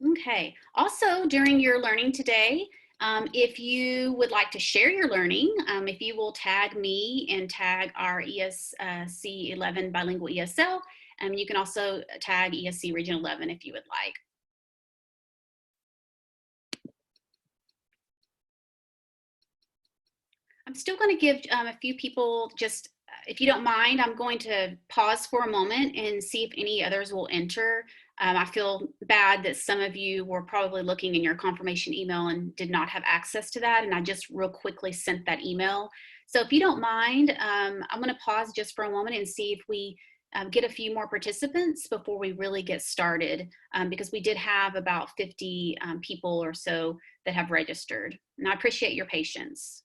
Okay. Also, during your learning today, if you would like to share your learning, if you will tag me and tag our ESC 11 Bilingual ESL, you can also tag ESC Region 11 if you would like. I'm still going to give a few people just, if you don't mind, I'm going to pause for a moment and see if any others will enter. I feel bad that some of you were probably looking in your confirmation email and did not have access to that, and I just real quickly sent that email. So if you don't mind, I'm going to pause just for a moment and see if we get a few more participants before we really get started, because we did have about 50 people or so that have registered, and I appreciate your patience.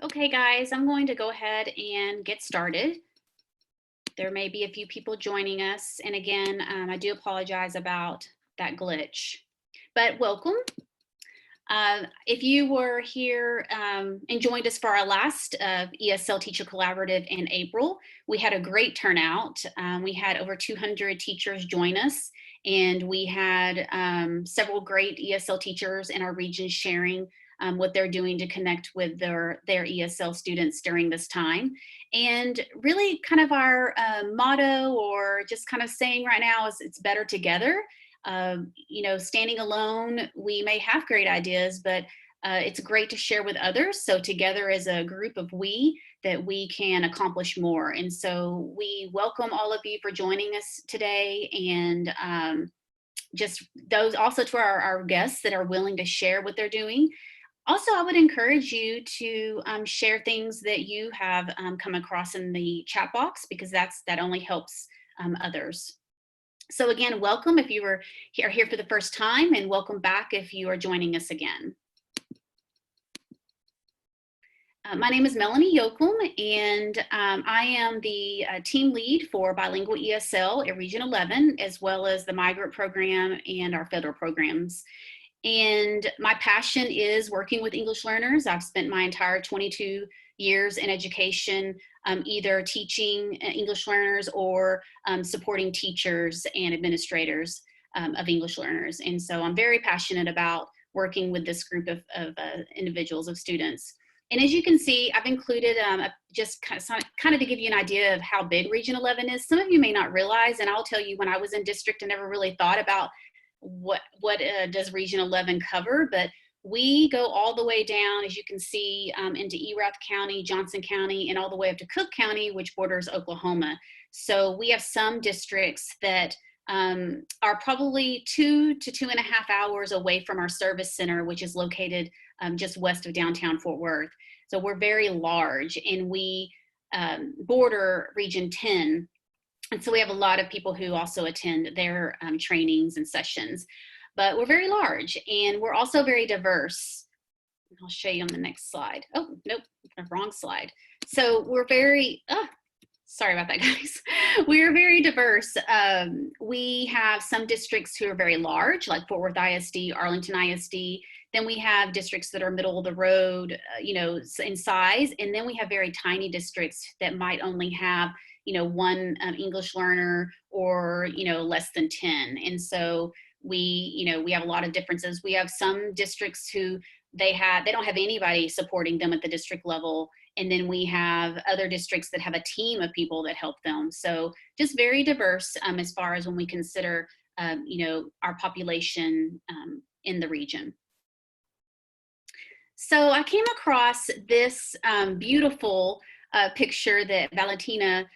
Okay, guys, I'm going to go ahead and get started. There may be a few people joining us. And again, I do apologize about that glitch, but welcome. If you were here and joined us for our last ESL Teacher Collaborative in April, we had a great turnout. We had over 200 teachers join us, and we had several great ESL teachers in our region sharing what they're doing to connect with their ESL students during this time. And really kind of our motto, or just kind of saying right now, is it's better together. You know, standing alone, we may have great ideas, but it's great to share with others. So together as a group of we, that we can accomplish more. And so we welcome all of you for joining us today. And just those also to our guests that are willing to share what they're doing. Also, I would encourage you to share things that you have come across in the chat box, because that only helps others. So again, welcome if you are here for the first time, and welcome back if you are joining us again. My name is Melanie Oakland, and I am the team lead for Bilingual ESL at Region 11, as well as the migrant program and our federal programs. And my passion is working with English learners. I've spent my entire 22 years in education, either teaching English learners or supporting teachers and administrators of English learners. And so I'm very passionate about working with this group of individuals, of students. And as you can see, I've included just kind of to give you an idea of how big Region 11 is. Some of you may not realize, and I'll tell you, when I was in district, I never really thought about what does Region 11 cover, but we go all the way down, as you can see, into Erath County, Johnson County, and all the way up to Cook County, which borders Oklahoma. So we have some districts that are probably 2 to 2.5 hours away from our service center, which is located just west of downtown Fort Worth. So we're very large, and we border Region 10. And so we have a lot of people who also attend their trainings and sessions, but we're very large, and we're also very diverse. I'll show you on the next slide. Oh, nope, wrong slide. So we're very, sorry about that, guys. We're very diverse. We have some districts who are very large, like Fort Worth ISD, Arlington ISD. Then we have districts that are middle of the road, you know, in size. And then we have very tiny districts that might only have, you know, one English learner, or, you know, less than 10. And so we have a lot of differences. We have some districts who they don't have anybody supporting them at the district level. And then we have other districts that have a team of people that help them. So just very diverse as far as when we consider, you know, our population in the region. So I came across this beautiful picture that Valentina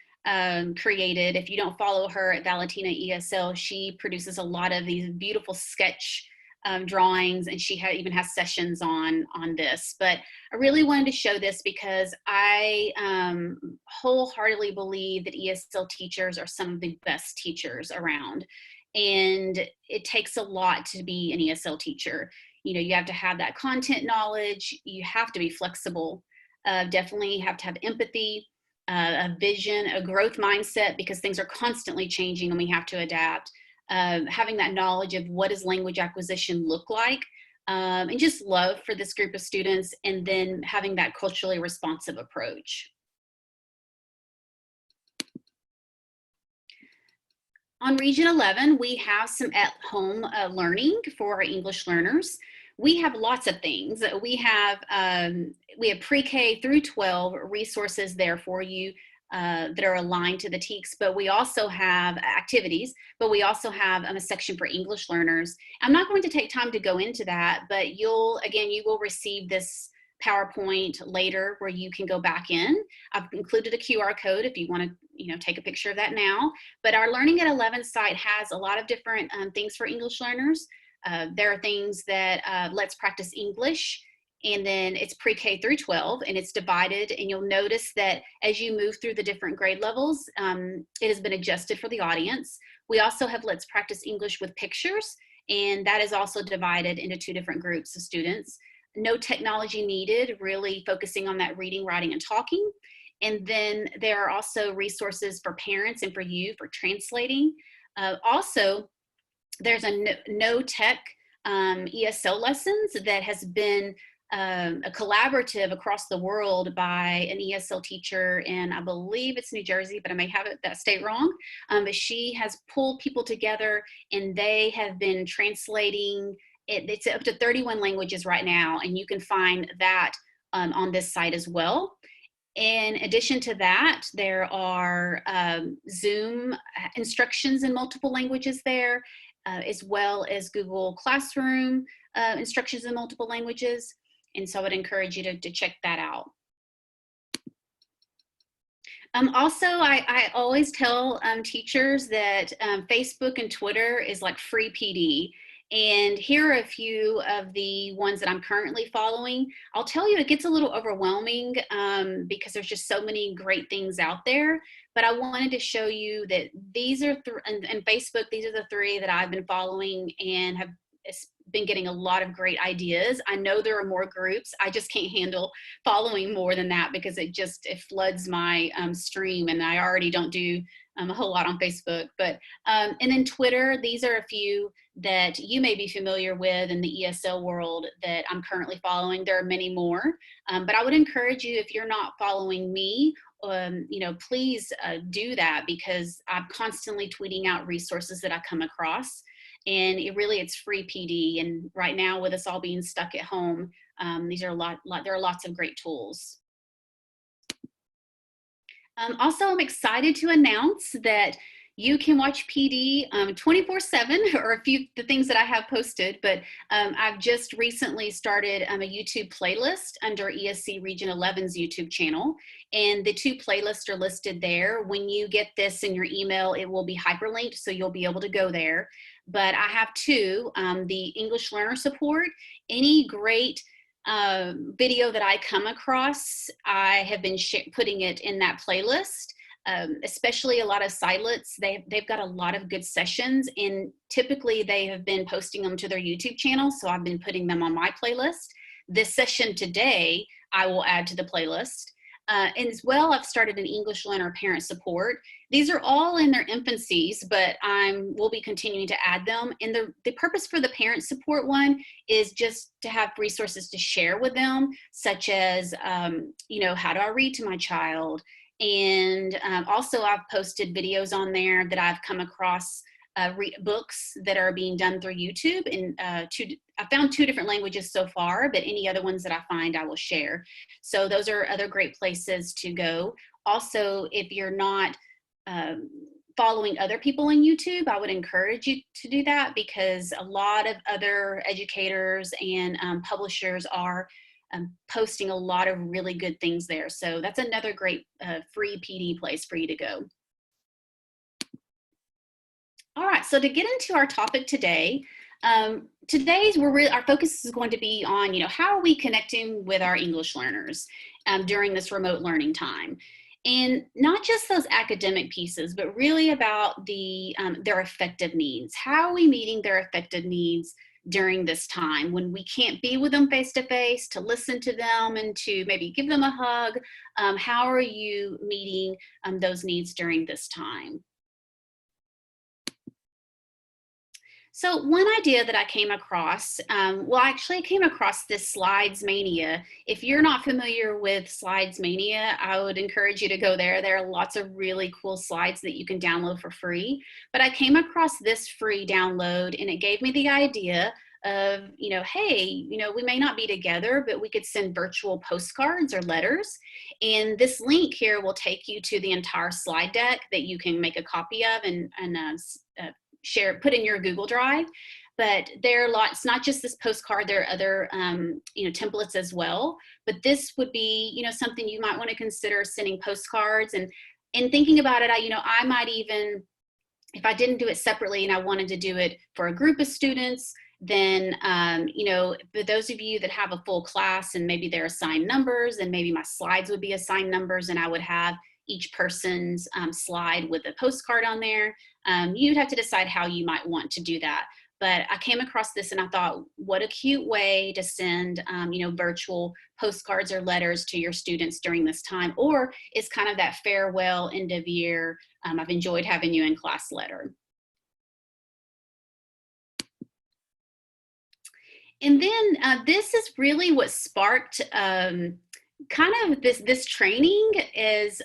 created. If you don't follow her at Valentina ESL, she produces a lot of these beautiful sketch drawings, and she even has sessions on this. But I really wanted to show this because I wholeheartedly believe that ESL teachers are some of the best teachers around. And it takes a lot to be an ESL teacher. You know, you have to have that content knowledge, you have to be flexible, definitely have to have empathy, a vision, a growth mindset, because things are constantly changing and we have to adapt. Having that knowledge of what does language acquisition look like, and just love for this group of students, and then having that culturally responsive approach. On Region 11, we have some at-home learning for our English learners. We have lots of things. We have pre-K through 12 resources there for you that are aligned to the TEKS, but we also have activities, but we also have a section for English learners. I'm not going to take time to go into that, but you will receive this PowerPoint later where you can go back in. I've included a QR code if you want to take a picture of that now. But our Learning at 11 site has a lot of different things for English learners. There are things that Let's Practice English, and then it's pre-K through 12, and it's divided, and you'll notice that as you move through the different grade levels, it has been adjusted for the audience. We also have Let's Practice English with pictures, and that is also divided into 2 different groups of students. No technology needed, really focusing on that reading, writing, and talking. And then there are also resources for parents and for you for translating. Also, there's a no tech ESL lessons that has been a collaborative across the world by an ESL teacher, and I believe it's New Jersey, but I may have that state wrong. But she has pulled people together, and they have been translating. It's up to 31 languages right now, and you can find that on this site as well. In addition to that, there are Zoom instructions in multiple languages there, as well as Google Classroom instructions in multiple languages. And so I would encourage you to check that out. Also, I always tell teachers that Facebook and Twitter is like free PD. And here are a few of the ones that I'm currently following. I'll tell you, it gets a little overwhelming because there's just so many great things out there. But I wanted to show you that these are, and Facebook, these are the 3 that I've been following and have been getting a lot of great ideas. I know there are more groups. I just can't handle following more than that because it floods my stream, and I already don't do a whole lot on Facebook. But and then Twitter, these are a few that you may be familiar with in the ESL world that I'm currently following. There are many more, but I would encourage you, if you're not following me, please do that, because I'm constantly tweeting out resources that I come across. And it's free PD. And right now, with us all being stuck at home, there are lots of great tools. Also, I'm excited to announce that you can watch PD 24/7, or the things that I have posted, but I've just recently started a YouTube playlist under ESC Region 11's YouTube channel, and the 2 playlists are listed there. When you get this in your email, it will be hyperlinked, so you'll be able to go there. But I have 2, the English Learner Support. Any great video that I come across, I have been putting it in that playlist. Especially a lot of silents. They've got a lot of good sessions, and typically they have been posting them to their YouTube channel, so I've been putting them on my playlist. This session today, I will add to the playlist. And as well, I've started an English Learner Parent Support. These are all in their infancies, but will be continuing to add them. And the purpose for the Parent Support one is just to have resources to share with them, such as, how do I read to my child? And also, I've posted videos on there that I've come across, books that are being done through YouTube. And I found 2 different languages so far, but any other ones that I find, I will share. So those are other great places to go. Also, if you're not following other people on YouTube, I would encourage you to do that, because a lot of other educators and publishers are posting a lot of really good things there. So that's another great free PD place for you to go. All right, so to get into our topic today, our focus is going to be on, how are we connecting with our English learners during this remote learning time? And not just those academic pieces, but really about their affective needs. How are we meeting their affective needs during this time when we can't be with them face to face, to listen to them and to maybe give them a hug? How are you meeting those needs during this time? So one idea that I came across, actually I came across this Slides Mania. If you're not familiar with Slides Mania, I would encourage you to go there. There are lots of really cool slides that you can download for free. But I came across this free download and it gave me the idea of, hey, we may not be together, but we could send virtual postcards or letters. And this link here will take you to the entire slide deck that you can make a copy of and put in your Google Drive. But there are lots, not just this postcard, there are other templates as well. But this would be something you might want to consider, sending postcards. And thinking about it, I might even, if I didn't do it separately and I wanted to do it for a group of students, then for those of you that have a full class and maybe they're assigned numbers, and maybe my slides would be assigned numbers and I would have each person's slide with a postcard on there. You'd have to decide how you might want to do that. But I came across this and I thought, what a cute way to send, virtual postcards or letters to your students during this time, or it's kind of that farewell end of year, I've enjoyed having you in class letter. And then this is really what sparked kind of this training is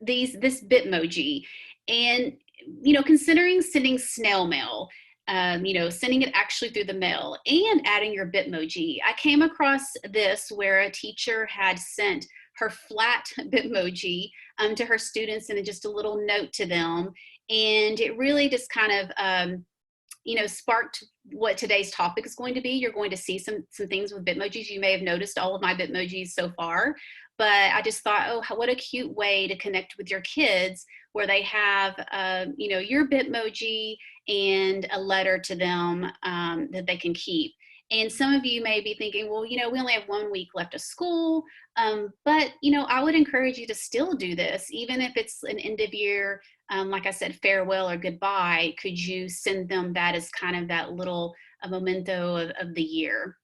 this Bitmoji. And considering sending snail mail, sending it actually through the mail and adding your Bitmoji, I came across this where a teacher had sent her flat Bitmoji to her students and just a little note to them. And it really just kind of sparked what today's topic is going to be. You're going to see some things with Bitmojis. You may have noticed all of my Bitmojis so far, but I just thought, oh, what a cute way to connect with your kids, where they have, your Bitmoji and a letter to them that they can keep. And some of you may be thinking, well, we only have 1 week left of school, but I would encourage you to still do this, even if it's an end of year, like I said, farewell or goodbye. Could you send them that as kind of that little memento of the year?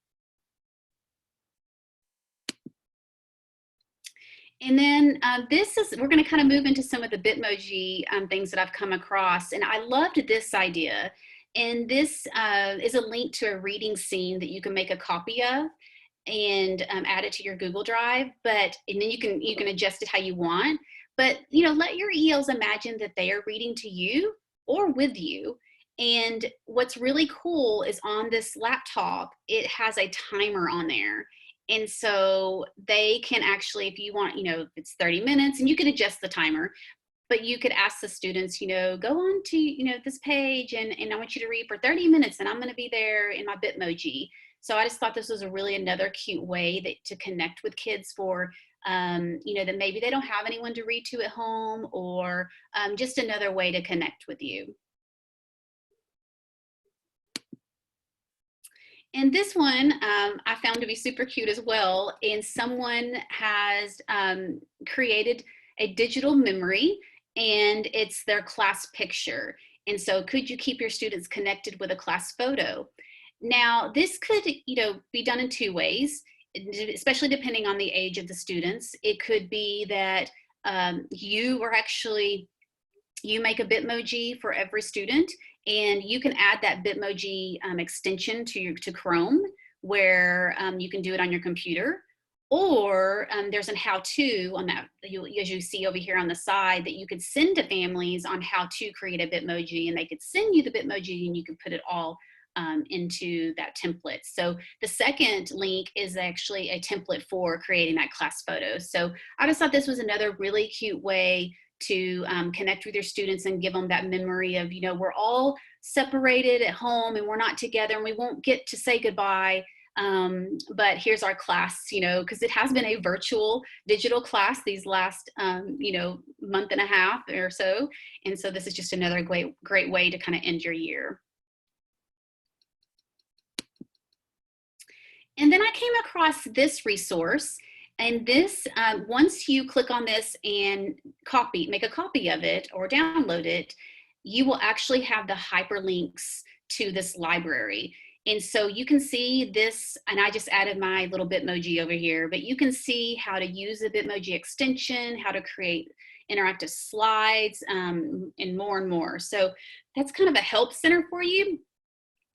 And then we're going to kind of move into some of the Bitmoji things that I've come across. And I loved this idea. And this is a link to a reading scene that you can make a copy of and add it to your Google Drive. And then you can adjust it how you want. But let your ELs imagine that they are reading to you or with you. And what's really cool is on this laptop, it has a timer on there. And so they can actually, if you want, if it's 30 minutes, and you can adjust the timer, but you could ask the students, go on to, this page and I want you to read for 30 minutes and I'm going to be there in my Bitmoji. So I just thought this was another cute way to connect with kids for, that maybe they don't have anyone to read to at home, or just another way to connect with you. And this one I found to be super cute as well. And someone has created a digital memory, and it's their class picture. And so could you keep your students connected with a class photo? Now, this could, be done in 2 ways, especially depending on the age of the students. It could be that you make a Bitmoji for every student, and you can add that Bitmoji extension to Chrome, where you can do it on your computer. Or there's a how-to on that, as you see over here on the side, that you could send to families on how to create a Bitmoji, and they could send you the Bitmoji and you could put it all into that template. So the second link is actually a template for creating that class photo. So I just thought this was another really cute way to connect with your students and give them that memory of, we're all separated at home and we're not together and we won't get to say goodbye. But here's our class, you know, because it has been a virtual digital class these last, you know, month and a half or so. And so this is just another great way to kind of end your year. And then I came across this resource, and this, once you click on this and make a copy of it or download it, you will actually have the hyperlinks to this library. And so you can see this, and I just added my little Bitmoji over here, but you can see how to use the Bitmoji extension, how to create interactive slides, and more. So that's kind of a help center for you.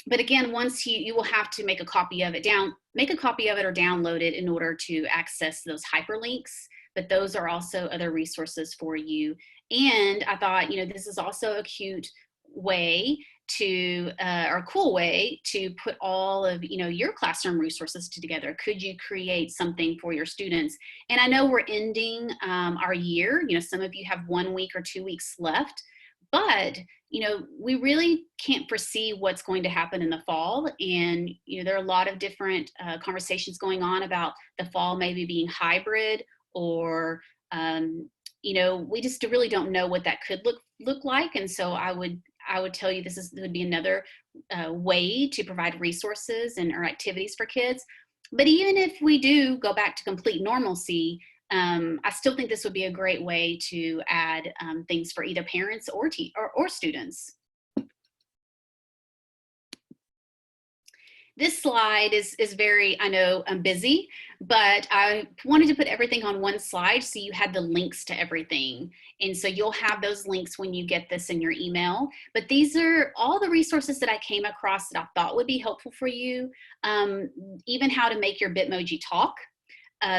But again, once you will have to make a copy of it or download it in order to access those hyperlinks. But those are also other resources for you. And I thought, you know, this is also a cute way to, or a cool way to put all of, you know, your classroom resources together. Could you create something for your students? And I know we're ending our year. You know, some of you have 1 week or 2 weeks left. But, you know, we really can't foresee what's going to happen in the fall. And, you know, there are a lot of different conversations going on about the fall maybe being hybrid or, you know, we just really don't know what that could look like. And so I would tell you this would be another way to provide resources or activities for kids. But even if we do go back to complete normalcy, I still think this would be a great way to add things for either parents or students. This slide is very, I know, busy, but I wanted to put everything on one slide so you had the links to everything. And so you'll have those links when you get this in your email. But these are all the resources that I came across that I thought would be helpful for you. Even how to make your Bitmoji talk.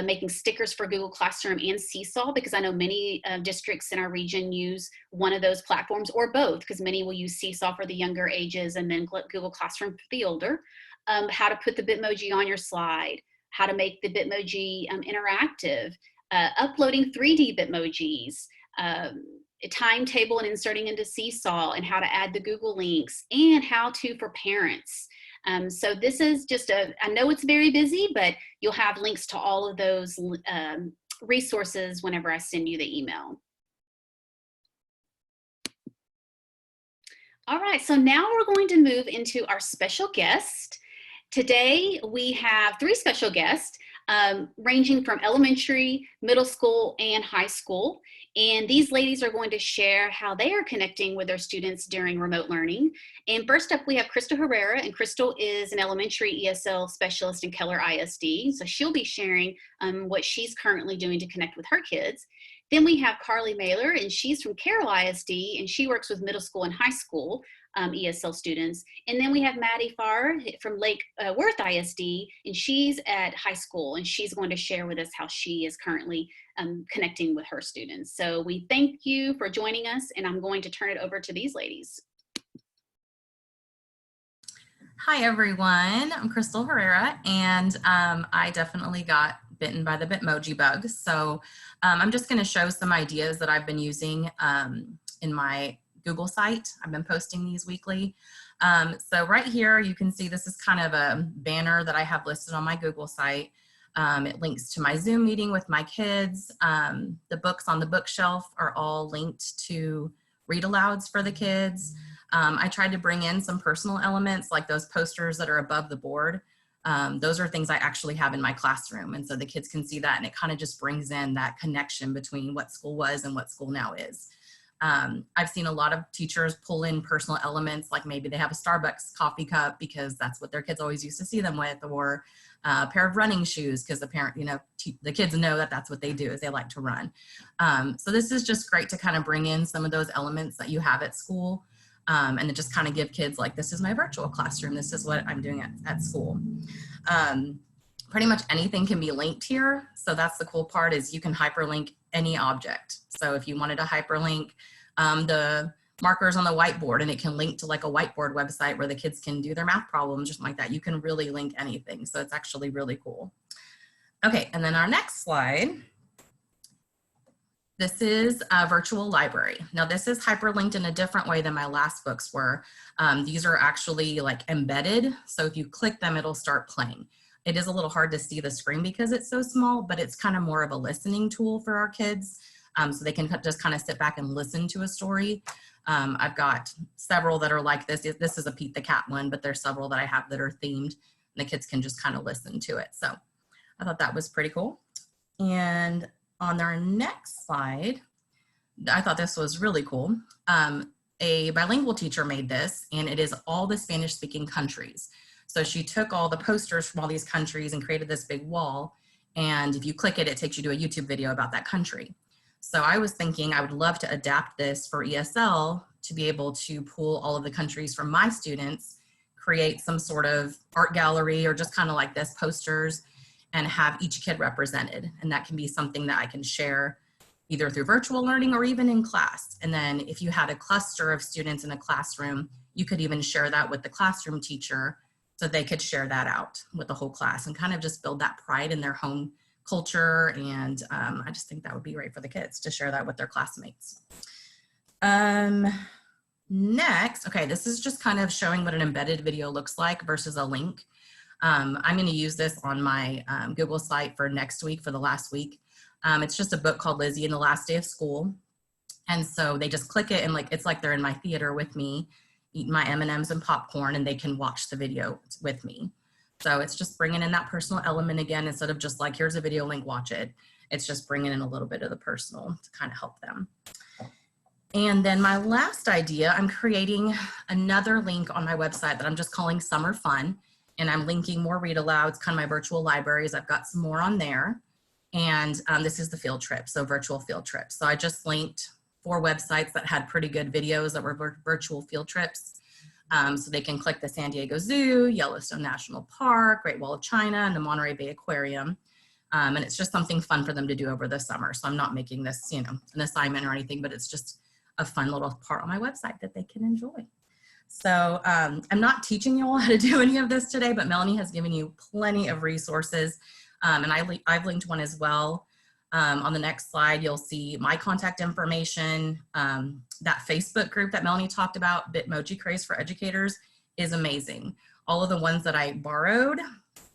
Making stickers for Google Classroom and Seesaw, because I know many districts in our region use one of those platforms or both, because many will use Seesaw for the younger ages and then Google Classroom for the older. How to put the Bitmoji on your slide, how to make the Bitmoji interactive, uploading 3D Bitmojis, a timetable and inserting into Seesaw, and how to add the Google links, and how to for parents. So this is just I know it's very busy, but you'll have links to all of those resources whenever I send you the email. All right, so now we're going to move into our special guest. Today we have 3 special guests ranging from elementary, middle school, and high school. And these ladies are going to share how they are connecting with their students during remote learning. And first up, we have Crystal Herrera, and Crystal is an elementary ESL specialist in Keller ISD. So she'll be sharing what she's currently doing to connect with her kids. Then we have Carly Mailer, and she's from Carroll ISD, and she works with middle school and high school ESL students. And then we have Maddie Farr from Lake Worth ISD, and she's at high school, and she's going to share with us how she is currently connecting with her students. So we thank you for joining us, and I'm going to turn it over to these ladies. Hi, everyone. I'm Crystal Herrera, and I definitely got bitten by the Bitmoji bug. So I'm just going to show some ideas that I've been using in my Google site. I've been posting these weekly. So right here, you can see this is kind of a banner that I have listed on my Google site. It links to my Zoom meeting with my kids. The books on the bookshelf are all linked to read alouds for the kids. I tried to bring in some personal elements like those posters that are above the board. Those are things I actually have in my classroom. And so the kids can see that, and it kind of just brings in that connection between what school was and what school now is. I've seen a lot of teachers pull in personal elements, like maybe they have a Starbucks coffee cup because that's what their kids always used to see them with, or a pair of running shoes because the parent, you know, the kids know that that's what they do, is they like to run. So this is just great to kind of bring in some of those elements that you have at school. And to just kind of give kids like, this is my virtual classroom. This is what I'm doing at school. Pretty much anything can be linked here. So that's the cool part, is you can hyperlink any object. So if you wanted to hyperlink the markers on the whiteboard, and it can link to like a whiteboard website where the kids can do their math problems, just like that, you can really link anything. So it's actually really cool. Okay, and then our next slide. This is a virtual library. Now this is hyperlinked in a different way than my last books were. These are actually like embedded. So if you click them, it'll start playing. It is a little hard to see the screen because it's so small, but it's kind of more of a listening tool for our kids. So they can just kind of sit back and listen to a story. I've got several that are like this. This is a Pete the Cat one, but there's several that I have that are themed, and the kids can just kind of listen to it. So I thought that was pretty cool. And on our next slide, I thought this was really cool. A bilingual teacher made this, and it is all the Spanish-speaking countries. So she took all the posters from all these countries and created this big wall. And if you click it, it takes you to a YouTube video about that country. So I was thinking I would love to adapt this for ESL to be able to pull all of the countries from my students, create some sort of art gallery or just kind of like this posters, and have each kid represented. And that can be something that I can share either through virtual learning or even in class. And then if you had a cluster of students in a classroom, you could even share that with the classroom teacher so they could share that out with the whole class and kind of just build that pride in their home culture. And I just think that would be great for the kids to share that with their classmates. Next, okay, this is just kind of showing what an embedded video looks like versus a link. I'm going to use this on my Google site for next week, for the last week. It's just a book called Lizzie and the Last Day of School. And so they just click it and it's like they're in my theater with me, eating my M&Ms and popcorn, and they can watch the video with me. So it's just bringing in that personal element again, instead of just like, here's a video link, watch it. It's just bringing in a little bit of the personal to kind of help them. And then my last idea, I'm creating another link on my website that I'm just calling Summer Fun. And I'm linking more read alouds, kind of my virtual libraries. I've got some more on there. And this is the field trip, so virtual field trips. So I just linked 4 websites that had pretty good videos that were virtual field trips. So they can click the San Diego Zoo, Yellowstone National Park, Great Wall of China, and the Monterey Bay Aquarium. And it's just something fun for them to do over the summer. So I'm not making this, you know, an assignment or anything, but it's just a fun little part on my website that they can enjoy. So I'm not teaching you all how to do any of this today, but Melanie has given you plenty of resources. And I've linked one as well. On the next slide, you'll see my contact information. That Facebook group that Melanie talked about, Bitmoji Craze for Educators, is amazing. All of the ones that I borrowed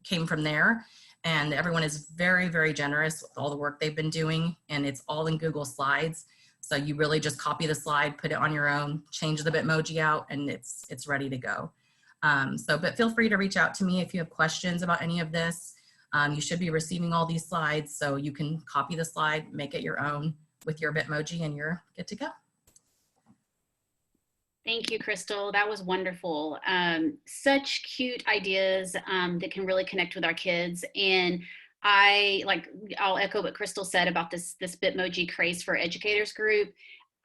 came from there, and everyone is very, very generous with all the work they've been doing, and it's all in Google Slides. So you really just copy the slide, put it on your own, change the Bitmoji out, and it's ready to go. But feel free to reach out to me if you have questions about any of this. You should be receiving all these slides, so you can copy the slide, make it your own with your Bitmoji, and you're good to go. Thank you, Crystal. That was wonderful. Such cute ideas that can really connect with our kids. And I'll echo what Crystal said about this Bitmoji Craze for Educators group.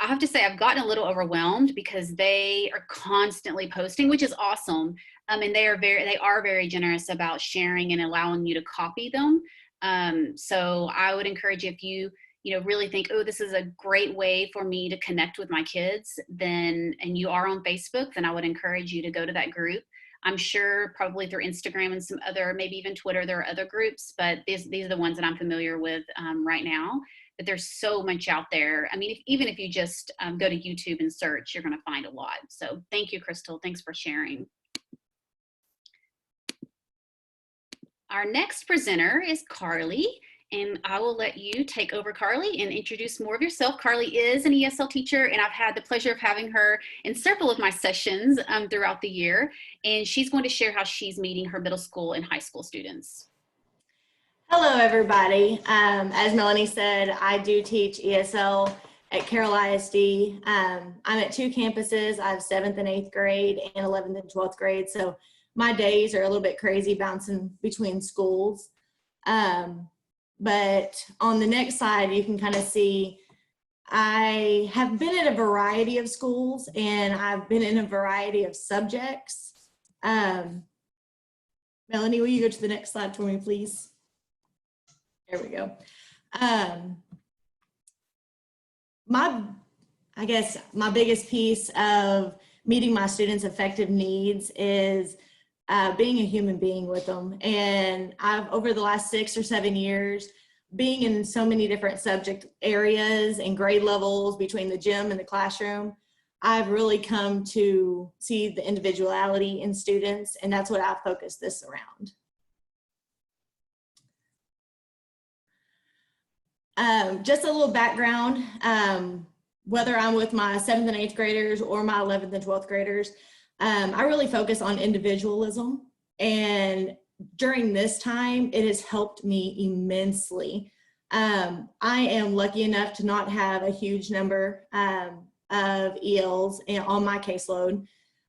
I have to say I've gotten a little overwhelmed because they are constantly posting, which is awesome. And they are very generous about sharing and allowing you to copy them. So I would encourage you, if you really think, oh, this is a great way for me to connect with my kids, and you are on Facebook, then I would encourage you to go to that group. I'm sure probably through Instagram and some other, maybe even Twitter, there are other groups, but these are the ones that I'm familiar with right now. But there's so much out there. I mean, even if you just go to YouTube and search, you're going to find a lot. So thank you, Crystal. Thanks for sharing. Our next presenter is Carly, and I will let you take over, Carly, and introduce more of yourself. Carly is an ESL teacher, and I've had the pleasure of having her in several of my sessions throughout the year, and she's going to share how she's meeting her middle school and high school students. Hello, everybody. As Melanie said, I do teach ESL at Carroll ISD. I'm at 2 campuses. I have 7th and 8th grade and 11th and 12th grade, so my days are a little bit crazy bouncing between schools. But on the next slide, you can kind of see I have been at a variety of schools, and I've been in a variety of subjects. Melanie, will you go to the next slide for me, please? There we go. I guess my biggest piece of meeting my students' effective needs is being a human being with them. And over the last 6 or 7 years, being in so many different subject areas and grade levels between the gym and the classroom, I've really come to see the individuality in students, and that's what I focus this around. Just a little background, whether I'm with my 7th and 8th graders or my 11th and 12th graders, I really focus on individualism. And during this time, it has helped me immensely. I am lucky enough to not have a huge number of ELs on my caseload.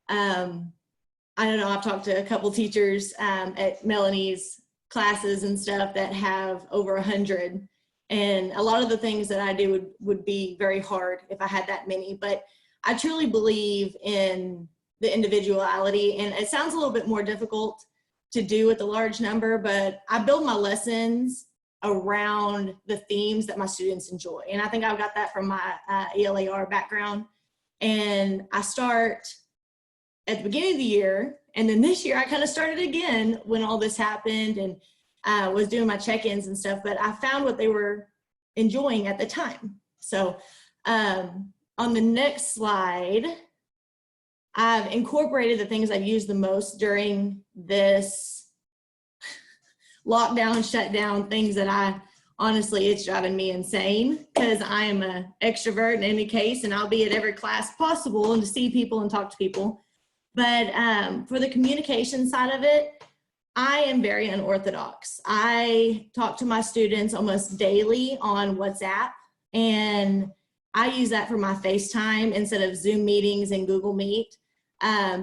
I don't know, I've talked to a couple teachers at Melanie's classes and stuff that have over 100. And a lot of the things that I do would be very hard if I had that many. But I truly believe in the individuality. And it sounds a little bit more difficult to do with a large number, but I build my lessons around the themes that my students enjoy. And I think I've got that from my ELAR background. And I start at the beginning of the year, and then this year I kind of started again when all this happened and was doing my check-ins and stuff, but I found what they were enjoying at the time. So on the next slide, I've incorporated the things I've used the most during this lockdown, shutdown, things that honestly, it's driving me insane because I am an extrovert in any case, and I'll be at every class possible and to see people and talk to people. But for the communication side of it, I am very unorthodox. I talk to my students almost daily on WhatsApp, and I use that for my FaceTime instead of Zoom meetings and Google Meet,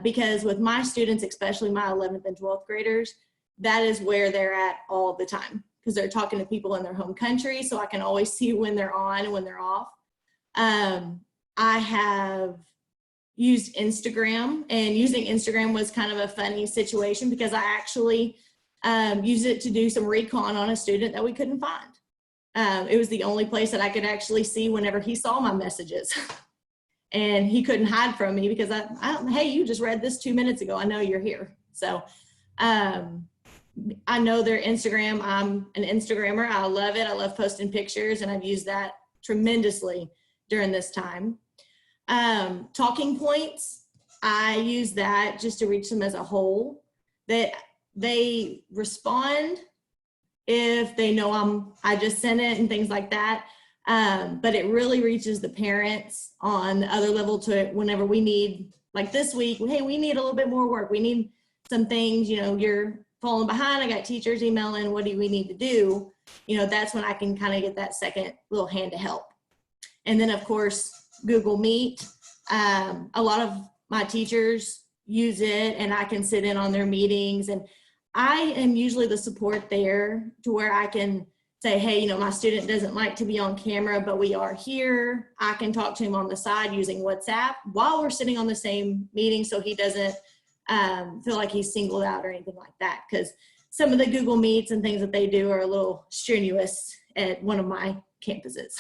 because with my students, especially my 11th and 12th graders, that is where they're at all the time because they're talking to people in their home country, so I can always see when they're on and when they're off. I have used Instagram, and using Instagram was kind of a funny situation because I actually used it to do some recon on a student that we couldn't find. It was the only place that I could actually see whenever he saw my messages. And he couldn't hide from me because hey, you just read this 2 minutes ago. I know you're here. So I know their Instagram. I'm an Instagrammer. I love it. I love posting pictures, and I've used that tremendously during this time. Talking points, I use that just to reach them as a whole, that they respond if they know I just sent it and things like that. But it really reaches the parents on the other level to whenever we need, like this week, hey, we need a little bit more work. We need some things, you're falling behind. I got teachers emailing, what do we need to do? That's when I can kind of get that second little hand to help. And then of course, Google Meet. A lot of my teachers use it, and I can sit in on their meetings, and I am usually the support there to where I can say, hey, my student doesn't like to be on camera, but we are here. I can talk to him on the side using WhatsApp while we're sitting on the same meeting so he doesn't feel like he's singled out or anything like that, because some of the Google Meets and things that they do are a little strenuous at one of my campuses.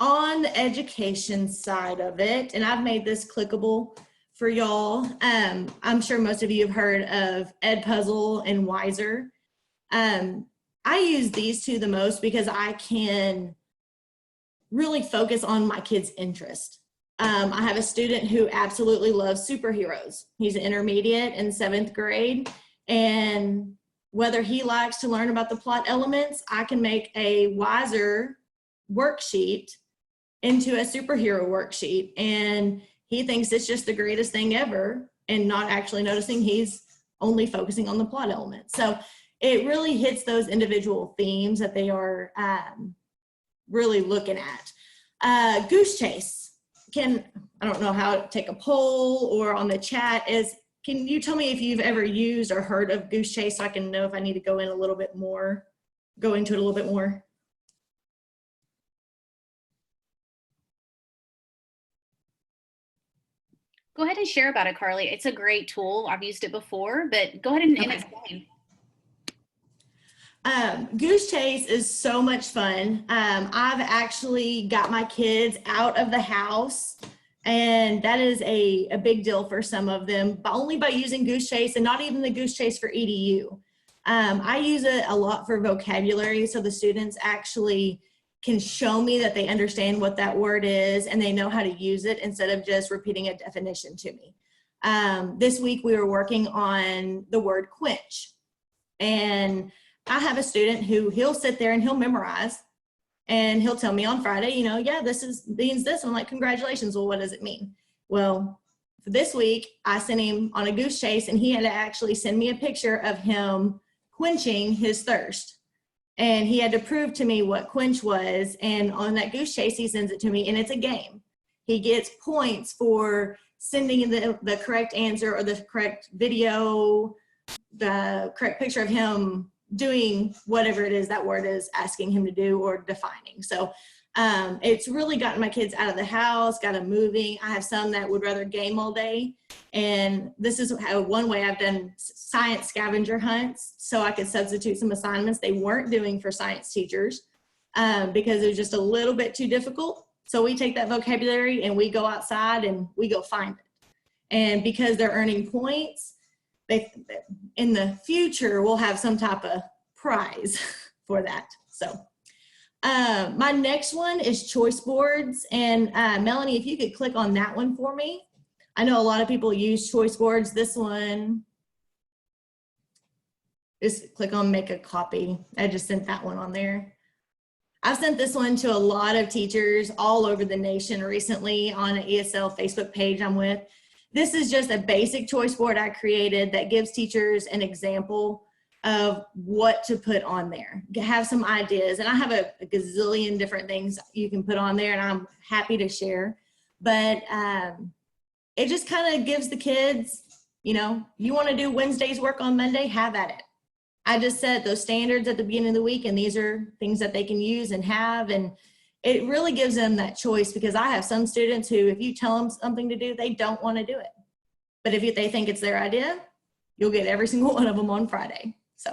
On the education side of it, and I've made this clickable for y'all. I'm sure most of you have heard of Edpuzzle and Wiser. I use these two the most because I can really focus on my kids' interest. I have a student who absolutely loves superheroes. He's an intermediate in 7th grade, and whether he likes to learn about the plot elements, I can make a Wiser worksheet into a superhero worksheet, and he thinks it's just the greatest thing ever and not actually noticing he's only focusing on the plot elements. So it really hits those individual themes that they are really looking at. Goose Chase, I don't know how to take a poll or on the chat, can you tell me if you've ever used or heard of Goose Chase so I can know if I need to go into it a little bit more? Go ahead and share about it, Carly. It's a great tool. I've used it before, but go ahead and explain. Goose Chase is so much fun. I've actually got my kids out of the house, and that is a big deal for some of them, but only by using Goose Chase, and not even the Goose Chase for EDU. I use it a lot for vocabulary, so the students actually can show me that they understand what that word is and they know how to use it instead of just repeating a definition to me. This week we were working on the word quench, and I have a student who he'll sit there and he'll memorize, and he'll tell me on Friday, you know, yeah, means this. I'm like, congratulations. Well, what does it mean? Well, for this week, I sent him on a goose chase, and he had to actually send me a picture of him quenching his thirst. And he had to prove to me what quench was. And on that goose chase, he sends it to me, and it's a game. He gets points for sending the correct answer, or the correct video, the correct picture of him doing whatever it is that word is asking him to do or defining. So it's really gotten my kids out of the house, got them moving. I have some that would rather game all day. And this is how one way I've done science scavenger hunts, so I could substitute some assignments they weren't doing for science teachers because it was just a little bit too difficult. So we take that vocabulary and we go outside and we go find it. And because they're earning points, in the future, we'll have some type of prize for that. So my next one is choice boards. And Melanie, if you could click on that one for me. I know a lot of people use choice boards. This one, just click on make a copy. I just sent that one on there. I've sent this one to a lot of teachers all over the nation recently on an ESL Facebook page I'm with. This is just a basic choice board I created that gives teachers an example of what to put on there. Have some ideas, and I have a gazillion different things you can put on there, and I'm happy to share. But it just kind of gives the kids, you know, you want to do Wednesday's work on Monday, have at it. I just set those standards at the beginning of the week, and these are things that they can use and have, and it really gives them that choice, because I have some students who, if you tell them something to do, they don't want to do it. But if they think it's their idea, you'll get every single one of them on Friday. So.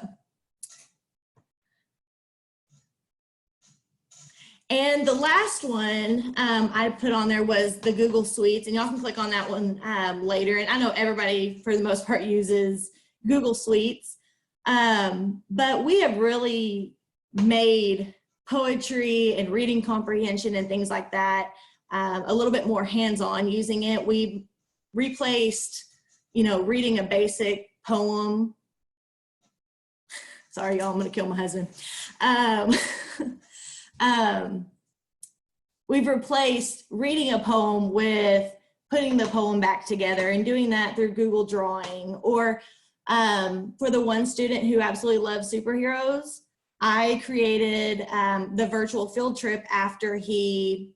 And the last one I put on there was the Google Suites, and y'all can click on that one later. And I know everybody, for the most part, uses Google Suites, but we have really made poetry and reading comprehension and things like that a little bit more hands-on using it. We replaced, you know, reading a basic poem. Sorry, y'all, I'm gonna kill my husband. We've replaced reading a poem with putting the poem back together, and doing that through Google Drawing. Or for the one student who absolutely loves superheroes, I created the virtual field trip after he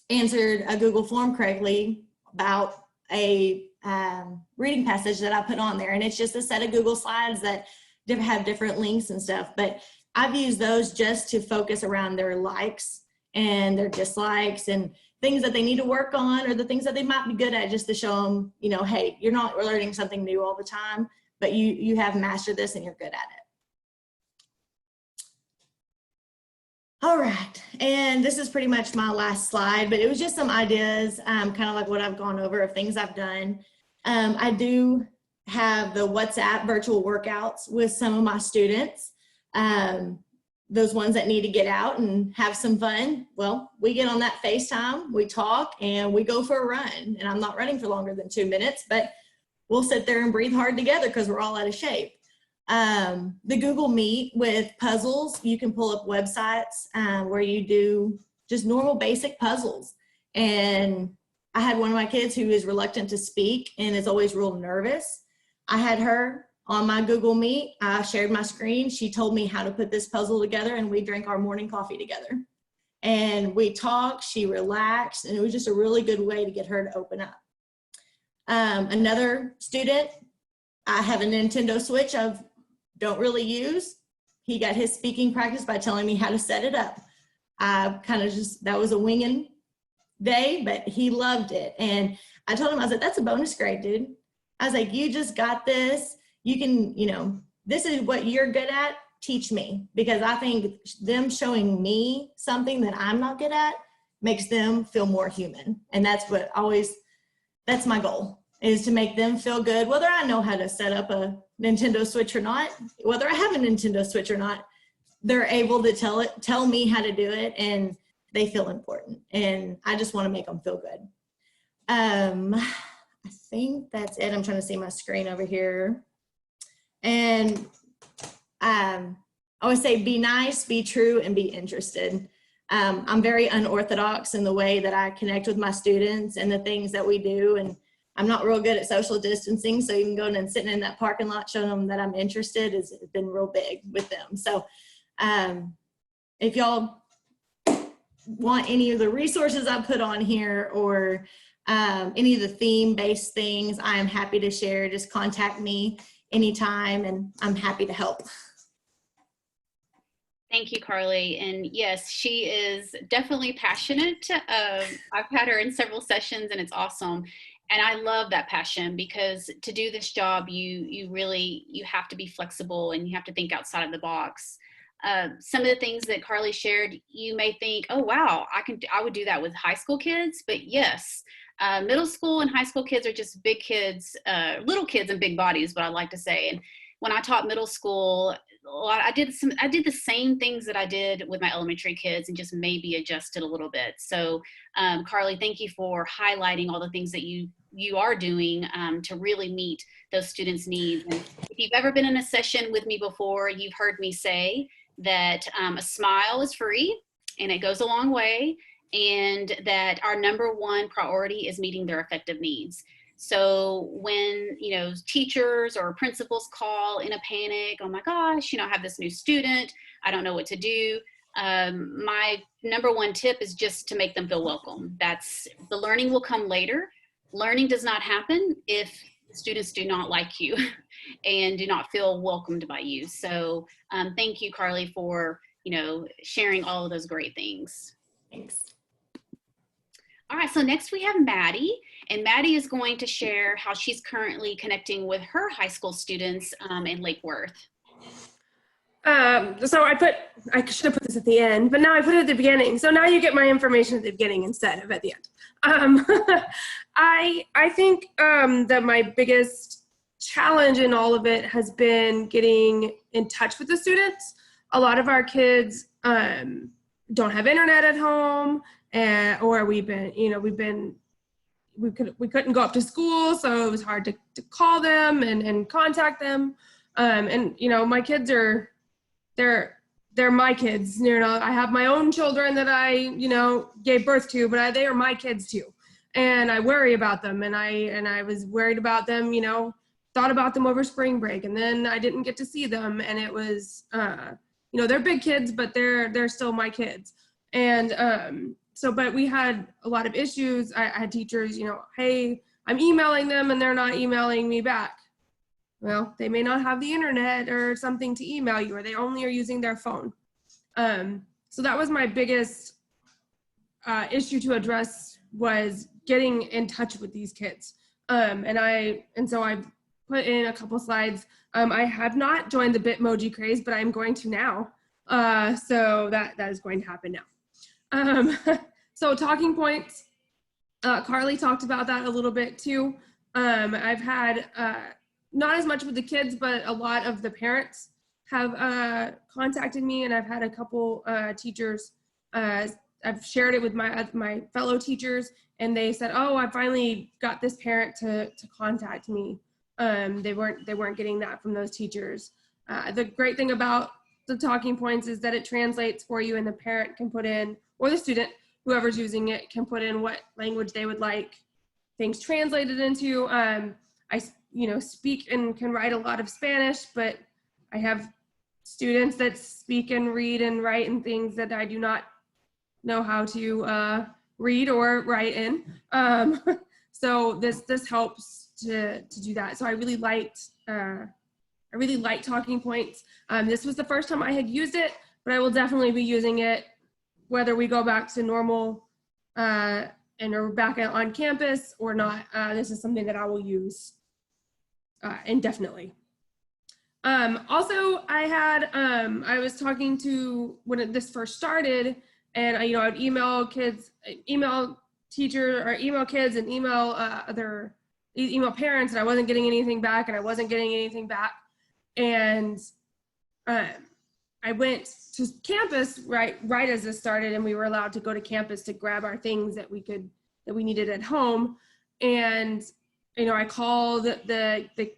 answered a Google form correctly about a reading passage that I put on there. And it's just a set of Google slides that have different links and stuff. But I've used those just to focus around their likes and their dislikes and things that they need to work on, or the things that they might be good at, just to show them, you know, hey, you're not learning something new all the time, but you have mastered this and you're good at it. All right, and this is pretty much my last slide, but it was just some ideas, kind of like what I've gone over of things I've done. I do have the WhatsApp virtual workouts with some of my students. Those ones that need to get out and have some fun. Well, we get on that FaceTime, we talk, and we go for a run. And I'm not running for longer than 2 minutes, but we'll sit there and breathe hard together because we're all out of shape. The Google Meet with puzzles, you can pull up websites where you do just normal basic puzzles. And I had one of my kids who is reluctant to speak and is always real nervous. I had her on my Google Meet. I shared my screen. She told me how to put this puzzle together, and we drank our morning coffee together. And we talked, she relaxed, and it was just a really good way to get her to open up. Another student, I have a Nintendo Switch I don't really use. He got his speaking practice by telling me how to set it up. I kind of just, that was a winging day, but he loved it. And I told him, I was like, that's a bonus grade, dude. I was like, you just got this. You can, you know, this is what you're good at, teach me. Because I think them showing me something that I'm not good at makes them feel more human. And that's what always, that's my goal, is to make them feel good, whether I know how to set up a Nintendo Switch or not, whether I have a Nintendo Switch or not, they're able to tell me how to do it, and they feel important. And I just want to make them feel good. I think that's it. I'm trying to see my screen over here. And I always say be nice, be true, and be interested. I'm very unorthodox in the way that I connect with my students and the things that we do. And I'm not real good at social distancing. So even going and sitting in that parking lot, showing them that I'm interested has been real big with them. So if y'all want any of the resources I put on here or any of the theme-based things, I am happy to share. Just contact me anytime and I'm happy to help. Thank you, Carly. And yes, she is definitely passionate. I've had her in several sessions and it's awesome. And I love that passion because to do this job, you have to be flexible and you have to think outside of the box. Some of the things that Carly shared, you may think, oh, wow, I would do that with high school kids. But yes, middle school and high school kids are just big kids, little kids and big bodies, what I like to say. And when I taught middle school, I did the same things that I did with my elementary kids and just maybe adjusted a little bit. So Carly, thank you for highlighting all the things that you are doing to really meet those students' needs. And if you've ever been in a session with me before, you've heard me say that a smile is free and it goes a long way, and that our #1 priority is meeting their affective needs. So when, teachers or principals call in a panic, oh my gosh, I have this new student, I don't know what to do. My #1 tip is just to make them feel welcome. The learning will come later. Learning does not happen if students do not like you and do not feel welcomed by you. So thank you, Carly, for, sharing all of those great things. Thanks. All right, so next we have Maddie, and Maddie is going to share how she's currently connecting with her high school students in Lake Worth. So I should have put this at the end, but now I put it at the beginning. So now you get my information at the beginning instead of at the end. I think that my biggest challenge in all of it has been getting in touch with the students. A lot of our kids don't have internet at home, or we couldn't go up to school, so it was hard to call them and contact them. My kids they're my kids. I have my own children that I gave birth to, but they are my kids too, and I worry about them. And I was worried about them. Thought about them over spring break, and then I didn't get to see them. And it was they're big kids, but they're still my kids. And but we had a lot of issues. I had teachers, hey, I'm emailing them and they're not emailing me back. Well, they may not have the internet or something to email you, or they only are using their phone. So that was my biggest issue to address, was getting in touch with these kids. So I put in a couple slides. I have not joined the Bitmoji craze, but I'm going to now. So that is going to happen now. So talking points, Carly talked about that a little bit too. I've had, not as much with the kids, but a lot of the parents have contacted me, and I've had a couple teachers, I've shared it with my fellow teachers, and they said, oh, I finally got this parent to contact me. They weren't getting that from those teachers. The great thing about the talking points is that it translates for you, and the parent can put in, or the student, whoever's using it, can put in what language they would like things translated into. I speak and can write a lot of Spanish, but I have students that speak and read and write in things that I do not know how to read or write in. So this helps to do that. So I really liked talking points. This was the first time I had used it, but I will definitely be using it whether we go back to normal and are back on campus or not. This is something that I will use indefinitely. Also, I was talking to, when this first started, and I'd email kids, email teacher, or email kids, and email email parents, and I wasn't getting anything back, and I went to campus right as this started, and we were allowed to go to campus to grab our things that we needed at home. And I called the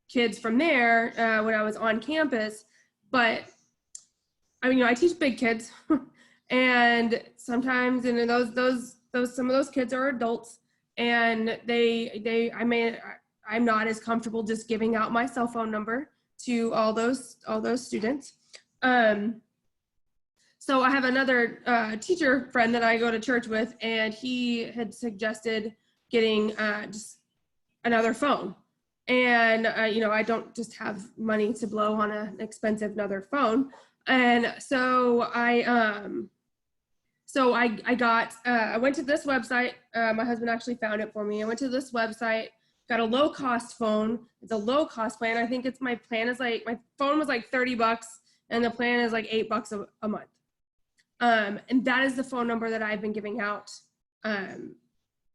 kids from there when I was on campus, But I mean, I teach big kids and sometimes, and some of those kids are adults, and I'm not as comfortable just giving out my cell phone number to all those students. So I have another teacher friend that I go to church with, and he had suggested getting just another phone. And I don't just have money to blow on an expensive another phone. And so I went to this website. My husband actually found it for me. I went to this website, got a low cost phone. It's a low cost plan. I think my phone was like $30 and the plan is like $8 a month. And that is the phone number that I've been giving out to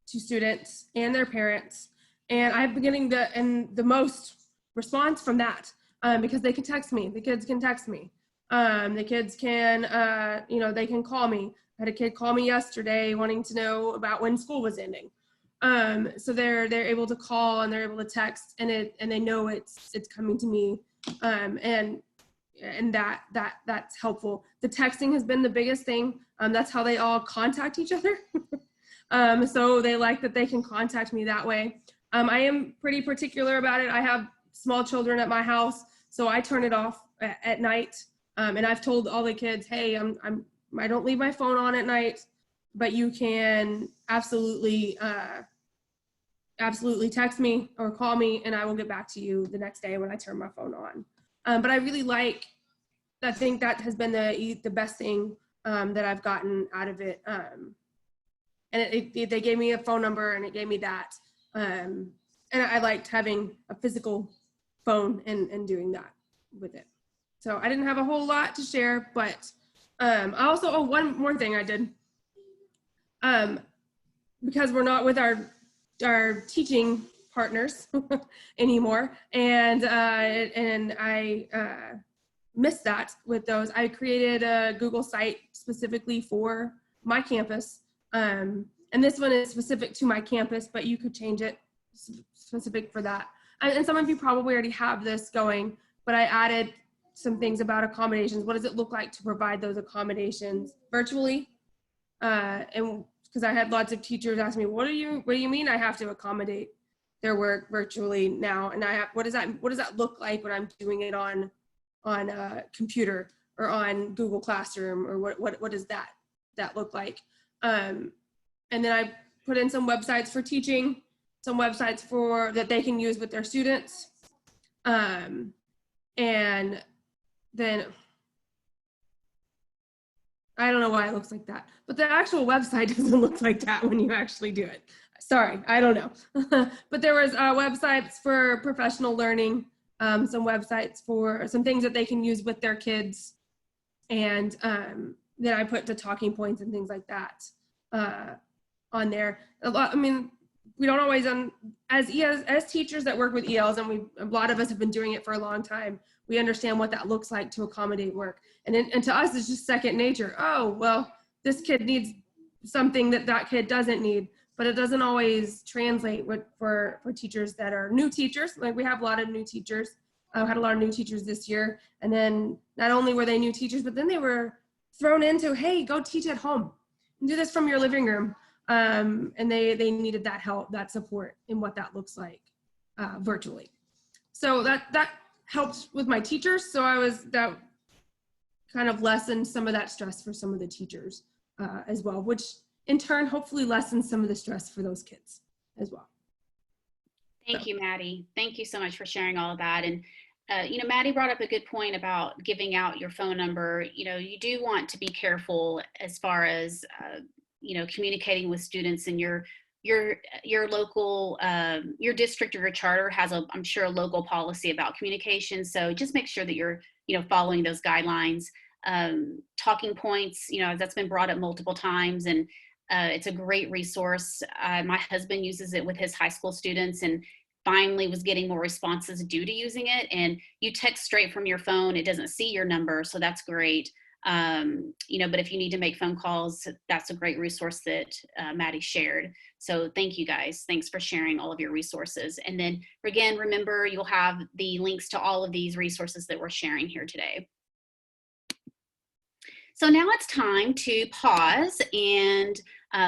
students and their parents. And I've been getting the most response from that because they can text me. The kids can text me. The kids can, they can call me. I had a kid call me yesterday wanting to know about when school was ending. So they're able to call and they're able to text, and they know it's coming to me, and that's helpful. The texting has been the biggest thing. That's how they all contact each other. So they like that they can contact me that way. I am pretty particular about it. I have small children at my house, so I turn it off at night. And I've told all the kids, hey, I don't leave my phone on at night, but you can absolutely text me or call me, and I will get back to you the next day when I turn my phone on. But I really I think that has been the best thing that I've gotten out of it. And they gave me a phone number, and it gave me that. And I liked having a physical phone and doing that with it. So I didn't have a whole lot to share, but one more thing I did. Because we're not with our teaching partners anymore, and I missed that with those. I created a Google site specifically for my campus. And this one is specific to my campus, but you could change it specific for that. And some of you probably already have this going, but I added some things about accommodations. What does it look like to provide those accommodations virtually? And because I had lots of teachers ask me, what do you mean I have to accommodate their work virtually now? And what does that look like when I'm doing it on a computer or on Google Classroom, or what does that look like? And then I put in some websites for teaching, some websites that they can use with their students. And then, I don't know why it looks like that, but the actual website doesn't look like that when you actually do it. Sorry, I don't know. But there was websites for professional learning, some websites for some things that they can use with their kids. And then I put the talking points and things like that on there. We don't always, as teachers that work with ELs, and a lot of us have been doing it for a long time, we understand what that looks like to accommodate work. And to us, it's just second nature. Oh, well, this kid needs something that kid doesn't need, but it doesn't always translate for teachers that are new teachers. Like, we have a lot of new teachers. I had a lot of new teachers this year. And then not only were they new teachers, but then they were thrown into, hey, go teach at home and do this from your living room. And they needed that help, that support in what that looks like virtually. So that helped with my teachers. So that kind of lessened some of that stress for some of the teachers as well, which in turn hopefully lessens some of the stress for those kids as well. Thank you, Maddie. Thank you so much for sharing all of that. And Maddie brought up a good point about giving out your phone number. You do want to be careful as far as communicating with students, and your local, your district or your charter has I'm sure a local policy about communication. So just make sure that you're, following those guidelines. Talking points, that's been brought up multiple times, and it's a great resource. My husband uses it with his high school students, and finally was getting more responses due to using it. And you text straight from your phone. It doesn't see your number, so that's great. But if you need to make phone calls, that's a great resource that Maddie shared. So thank you guys. Thanks for sharing all of your resources. And then again, remember, you'll have the links to all of these resources that we're sharing here today. So now it's time to pause and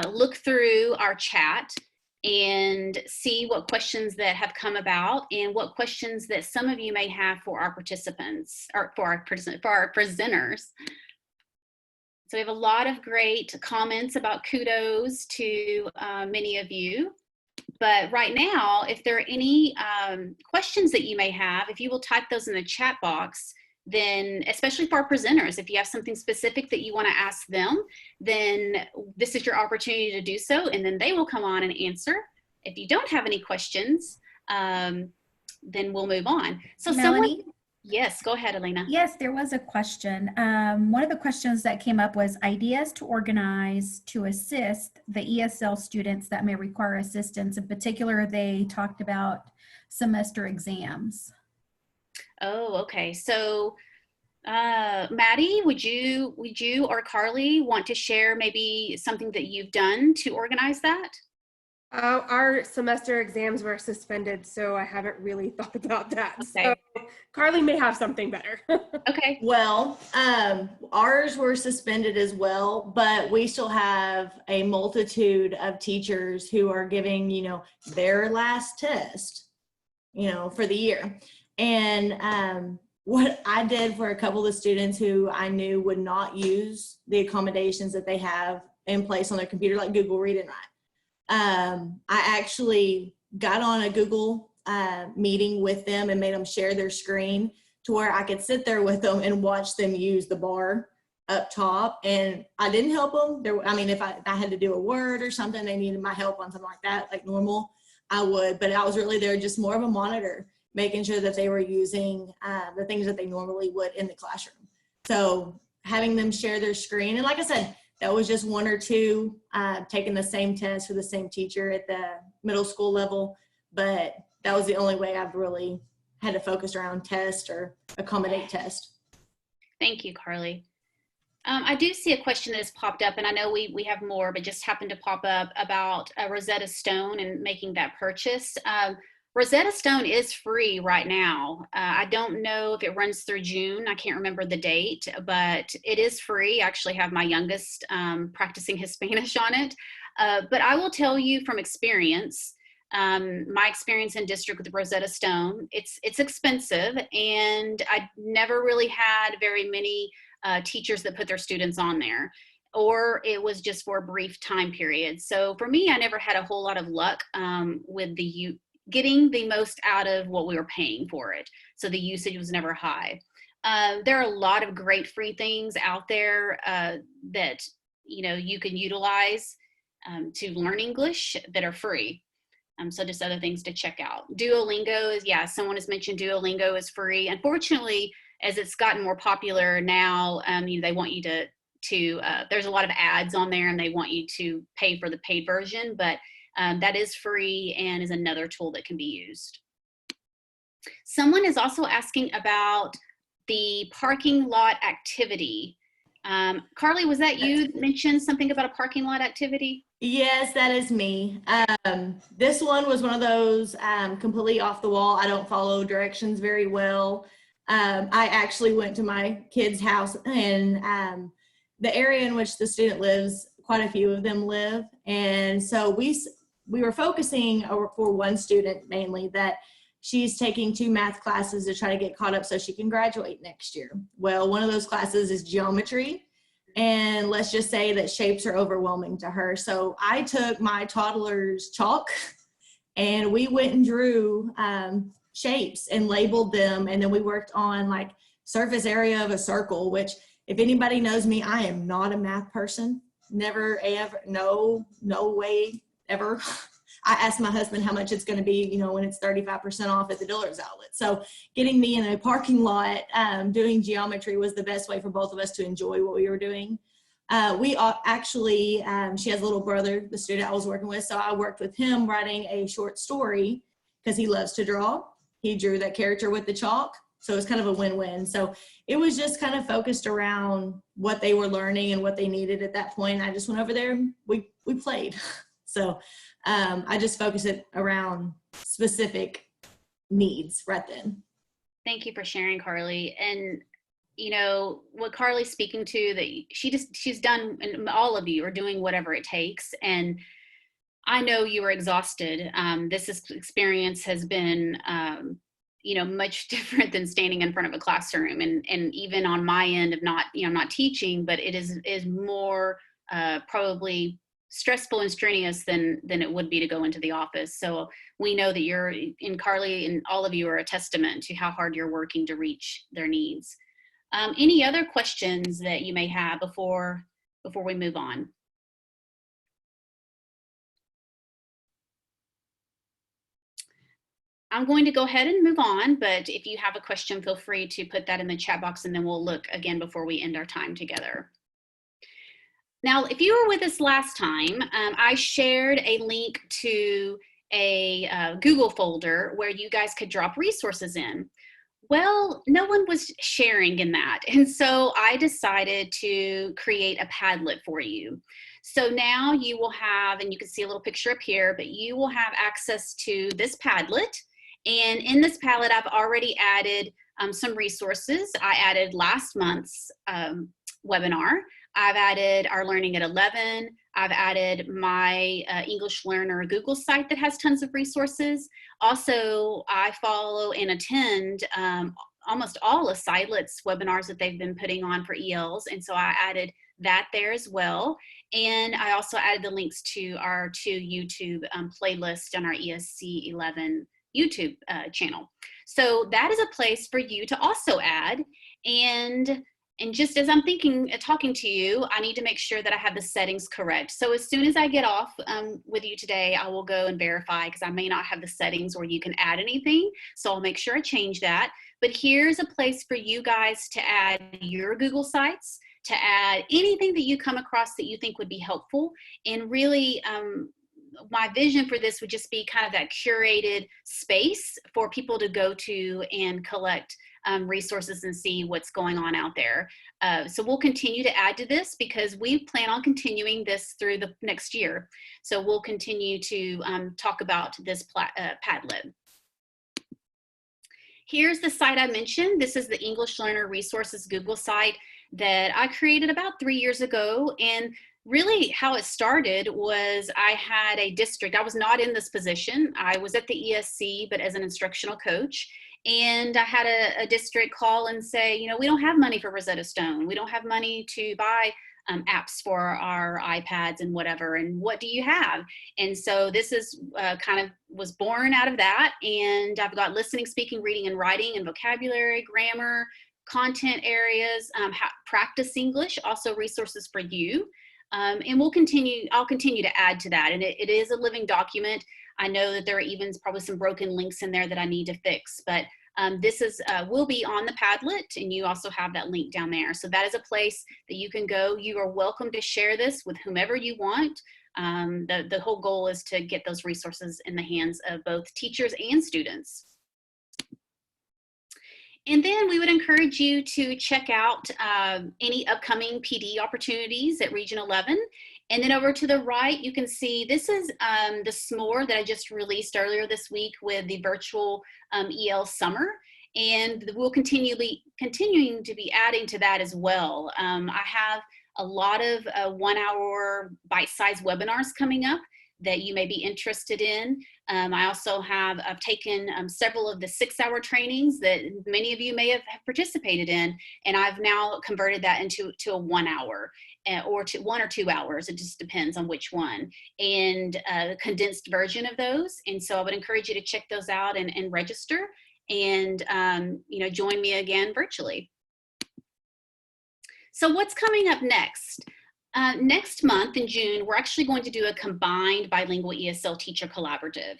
look through our chat and see what questions that have come about and what questions that some of you may have for our participants or for our presenters. So we have a lot of great comments about kudos to many of you. But right now, if there are any questions that you may have, if you will type those in the chat box, then especially for our presenters, if you have something specific that you want to ask them, then this is your opportunity to do so, and then they will come on and answer. If you don't have any questions, then we'll move on. So Melanie? Yes, go ahead, Elena. Yes, there was a question. One of the questions that came up was ideas to organize to assist the ESL students that may require assistance. In particular, they talked about semester exams. Oh, okay. So, Maddie, would you or Carly want to share maybe something that you've done to organize that? Our semester exams were suspended, so I haven't really thought about that. Okay. So Carly may have something better. Okay. Well, ours were suspended as well, but we still have a multitude of teachers who are giving, their last test, for the year. And what I did for a couple of students who I knew would not use the accommodations that they have in place on their computer, like Google Read and Write. I actually got on a Google meeting with them and made them share their screen to where I could sit there with them and watch them use the bar up top. And I didn't help them. If I had to do a word or something, they needed my help on something like that, like normal, I would. But I was really there just more of a monitor, making sure that they were using the things that they normally would in the classroom. So having them share their screen. And like I said, that was just one or two taking the same test for the same teacher at the middle school level. But that was the only way I've really had to focus around test or accommodate test. Thank you, Carly. I do see a question that has popped up, and I know we have more, but just happened to pop up about Rosetta Stone and making that purchase. Rosetta Stone is free right now. I don't know if it runs through June. I can't remember the date, but it is free. I actually have my youngest practicing his Spanish on it. But I will tell you from experience, my experience in district with Rosetta Stone, it's expensive, and I never really had very many teachers that put their students on there, or it was just for a brief time period. So for me, I never had a whole lot of luck with getting the most out of what we were paying for it. So the usage was never high. There are a lot of great free things out there that you can utilize to learn English that are free. So just other things to check out. Duolingo is, someone has mentioned Duolingo is free. Unfortunately, as it's gotten more popular now, they want you to there's a lot of ads on there and they want you to pay for the paid version, but that is free and is another tool that can be used. Someone is also asking about the parking lot activity. Carly, was that you that mentioned something about a parking lot activity? Yes, that is me. This one was one of those completely off the wall. I don't follow directions very well. I actually went to my kid's house, and the area in which the student lives, quite a few of them live. And so we were focusing for one student mainly that she's taking 2 math classes to try to get caught up so she can graduate next year. Well, one of those classes is geometry. And let's just say that shapes are overwhelming to her. So I took my toddler's chalk and we went and drew shapes and labeled them. And then we worked on like surface area of a circle, which if anybody knows me, I am not a math person. Never, ever, no way, ever. I asked my husband how much it's going to be, when it's 35% off at the dealer's outlet. So getting me in a parking lot doing geometry was the best way for both of us to enjoy what we were doing. We actually, she has a little brother, the student I was working with. So I worked with him writing a short story because he loves to draw. He drew that character with the chalk. So it was kind of a win-win. So it was just kind of focused around what they were learning and what they needed at that point. I just went over there and we played. So I just focus it around specific needs right then. Thank you for sharing, Carly. And you know, what Carly's speaking to, that she's done, and all of you are doing whatever it takes. And I know you are exhausted. Experience has been, you know, much different than standing in front of a classroom. And even on my end of not, you know, not teaching, but it is more probably stressful and strenuous than it would be to go into the office. So we know that you're, and Carly and all of you are a testament to how hard you're working to reach their needs. Any other questions that you may have before we move on? I'm going to go ahead and move on, but if you have a question, feel free to put that in the chat box, and then we'll look again before we end our time together. Now, if you were with us last time, I shared a link to a Google folder where you guys could drop resources in. Well, no one was sharing in that, and so I decided to create a Padlet for you. So now you will have, and you can see a little picture up here, but you will have access to this Padlet. And in this Padlet, I've already added some resources. I added last month's webinar. I've added our Learning at 11. I've added my English Learner Google site that has tons of resources. Also, I follow and attend almost all of Silent's webinars that they've been putting on for ELs. And so I added that there as well. And I also added the links to our 2 YouTube playlists on our ESC 11 YouTube channel. So that is a place for you to also add. And just as I'm talking to you, I need to make sure that I have the settings correct. So as soon as I get off with you today, I will go and verify, because I may not have the settings where you can add anything. So I'll make sure I change that. But here's a place for you guys to add your Google sites, to add anything that you come across that you think would be helpful. And really, my vision for this would just be kind of that curated space for people to go to and collect resources and see what's going on out there. So we'll continue to add to this, because we plan on continuing this through the next year. So we'll continue to talk about this Padlet. Here's the site I mentioned. This is the English Learner Resources Google site that I created about 3 years ago. And really how it started was I had a district. I was not in this position. I was at the ESC, but as an instructional coach. And I had a district call and say, you know, we don't have money for Rosetta Stone. We don't have money to buy apps for our iPads and whatever. And what do you have? And so this is kind of was born out of that. And I've got listening, speaking, reading, and writing, and vocabulary, grammar, content areas, practice English, also resources for you. And I'll continue to add to that. And it is a living document. I know that there are even probably some broken links in there that I need to fix, but this will be on the Padlet, and you also have that link down there. So that is a place that you can go. You are welcome to share this with whomever you want. The whole goal is to get those resources in the hands of both teachers and students. And then we would encourage you to check out any upcoming PD opportunities at Region 11. And then over to the right, you can see this is the s'more that I just released earlier this week with the virtual EL summer. And we'll continuing to be adding to that as well. I have a lot of 1-hour bite-sized webinars coming up that you may be interested in. I also I've taken several of the 6-hour trainings that many of you may have participated in, and I've now converted that into a 1 hour or to 1 or 2 hours. It just depends on which one, and a condensed version of those. And so I would encourage you to check those out and register, and you know, join me again virtually. So what's coming up next? Next month in June, we're actually going to do a combined bilingual ESL teacher collaborative.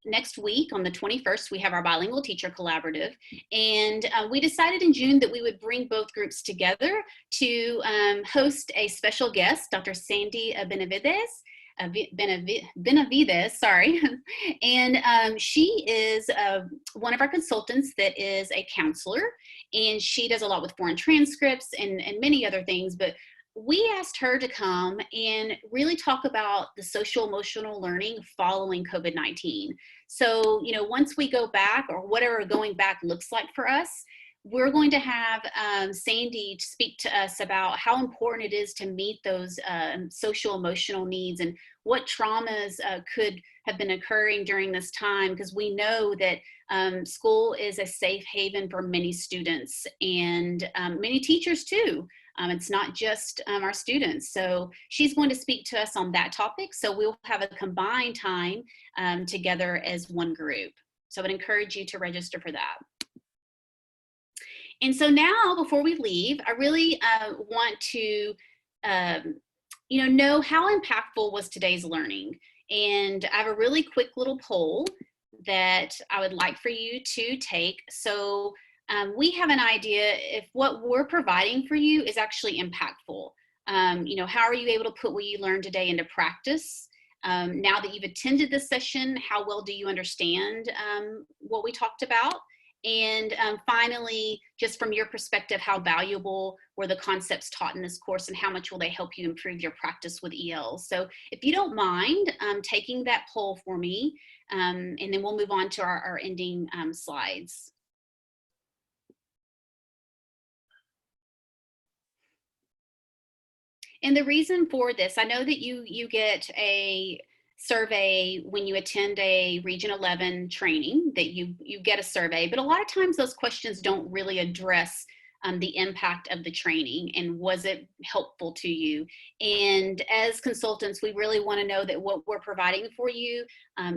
Next week on the 21st, we have our bilingual teacher collaborative. And we decided in June that we would bring both groups together to host a special guest, Dr. Sandy Benavides, sorry. And she is one of our consultants that is a counselor, and she does a lot with foreign transcripts and many other things. But we asked her to come and really talk about the social emotional learning following COVID-19. So, you know, once we go back, or whatever going back looks like for us, we're going to have Sandy speak to us about how important it is to meet those social emotional needs and what traumas could have been occurring during this time, because we know that school is a safe haven for many students and many teachers too. It's not just our students. So she's going to speak to us on that topic. So we'll have a combined time together as one group. So I would encourage you to register for that. And so now, before we leave, I really want to, know how impactful was today's learning. And I have a really quick little poll that I would like for you to take. So we have an idea if what we're providing for you is actually impactful. How are you able to put what you learned today into practice? Now that you've attended this session, how well do you understand what we talked about? And finally, just from your perspective, how valuable were the concepts taught in this course and how much will they help you improve your practice with EL? So if you don't mind taking that poll for me, and then we'll move on to our ending slides. And the reason for this, I know that you get a survey when you attend a Region 11 training, that you get a survey, but a lot of times those questions don't really address the impact of the training and was it helpful to you. And as consultants, we really want to know that what we're providing for you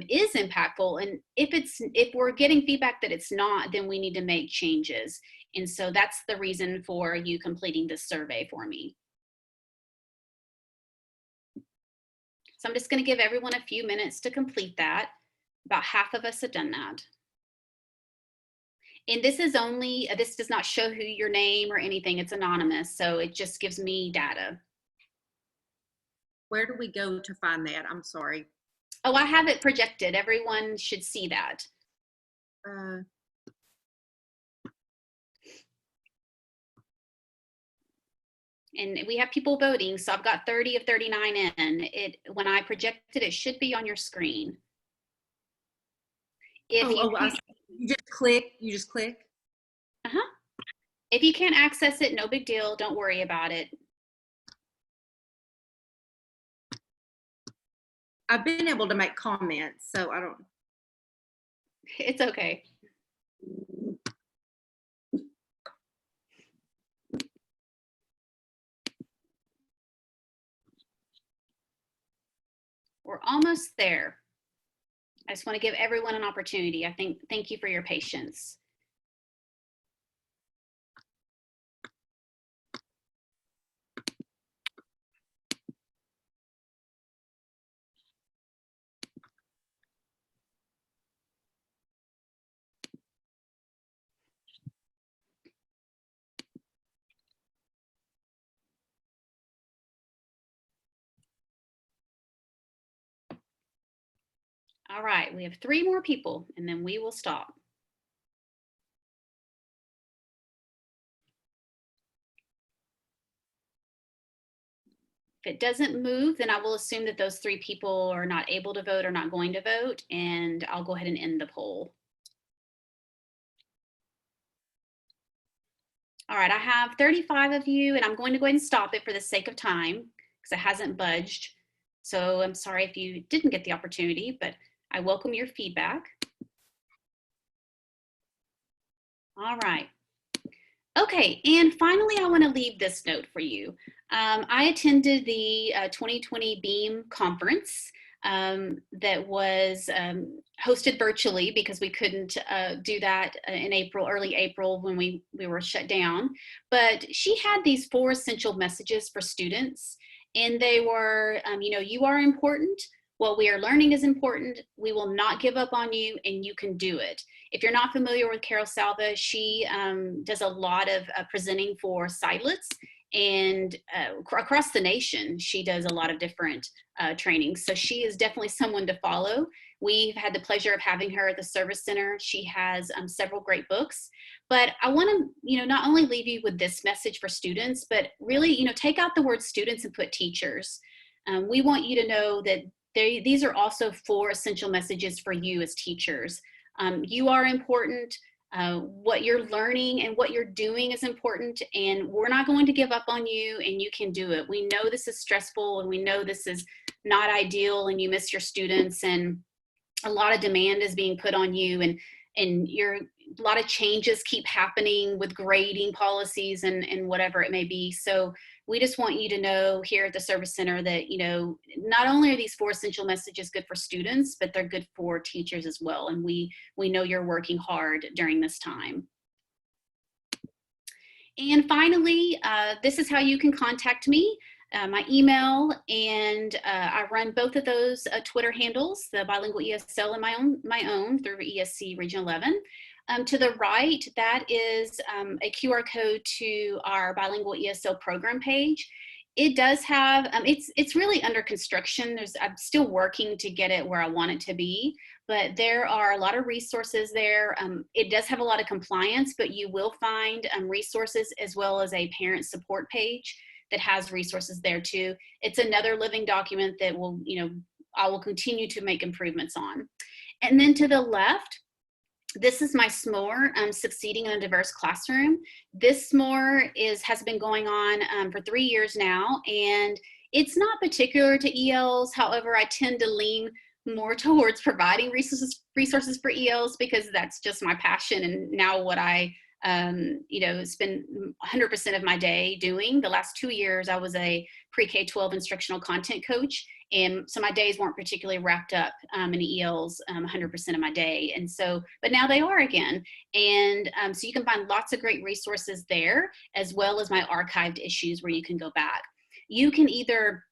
is impactful. And if we're getting feedback that it's not, then we need to make changes. And so that's the reason for you completing this survey for me. So I'm just going to give everyone a few minutes to complete that. About half of us have done that. And this is only, this does not show who your name or anything. It's anonymous. So it just gives me data. Where do we go to find that? I'm sorry. Oh, I have it projected. Everyone should see that. And we have people voting, so I've got 30 of 39 in. When I projected, it should be on your screen. If you just click. If you can't access it, no big deal. Don't worry about it. I've been able to make comments, so I don't. It's okay. We're almost there. I just want to give everyone an opportunity. Thank you for your patience. All right, we have 3 more people and then we will stop. If it doesn't move, then I will assume that those 3 people are not able to vote or not going to vote, and I'll go ahead and end the poll. All right, I have 35 of you, and I'm going to go ahead and stop it for the sake of time because it hasn't budged. So I'm sorry if you didn't get the opportunity, but I welcome your feedback. All right. Okay, and finally, I want to leave this note for you. I attended the 2020 BEAM conference that was hosted virtually because we couldn't do that in April, early April when we were shut down. But she had these 4 essential messages for students, and they were, you are important. What we are learning is important. We will not give up on you, and you can do it. If you're not familiar with Carol Salva, she does a lot of presenting for Sidelets, and across the nation, she does a lot of different trainings. So she is definitely someone to follow. We've had the pleasure of having her at the Service Center. She has several great books. But I want to, not only leave you with this message for students, but really, take out the word students and put teachers. We want you to know that these are also 4 essential messages for you as teachers. You are important. What you're learning and what you're doing is important, and we're not going to give up on you, and you can do it. We know this is stressful, and we know this is not ideal, and you miss your students, and a lot of demand is being put on you, and a lot of changes keep happening with grading policies and whatever it may be. So we just want you to know here at the Service Center that, you know, not only are these 4 essential messages good for students, but they're good for teachers as well. And we know you're working hard during this time. And finally, this is how you can contact me. My email, and I run both of those Twitter handles, the Bilingual ESL and my own through ESC Region 11. To the right, that is a QR code to our Bilingual ESL program page. It does have, it's really under construction. I'm still working to get it where I want it to be, but there are a lot of resources there. It does have a lot of compliance, but you will find resources as well as a parent support page that has resources there too. It's another living document that will, you know, I will continue to make improvements on. And then to the left, this is my SMORE, Succeeding in a Diverse Classroom. This SMORE has been going on for 3 years now, and it's not particular to ELs. However, I tend to lean more towards providing resources for ELs because that's just my passion, and now what I you know, spend 100% of my day doing. The last 2 years, I was a pre-K-12 instructional content coach, and so my days weren't particularly wrapped up in ELs 100% of my day. And so, but now they are again. And so you can find lots of great resources there, as well as my archived issues where you can go back. You can either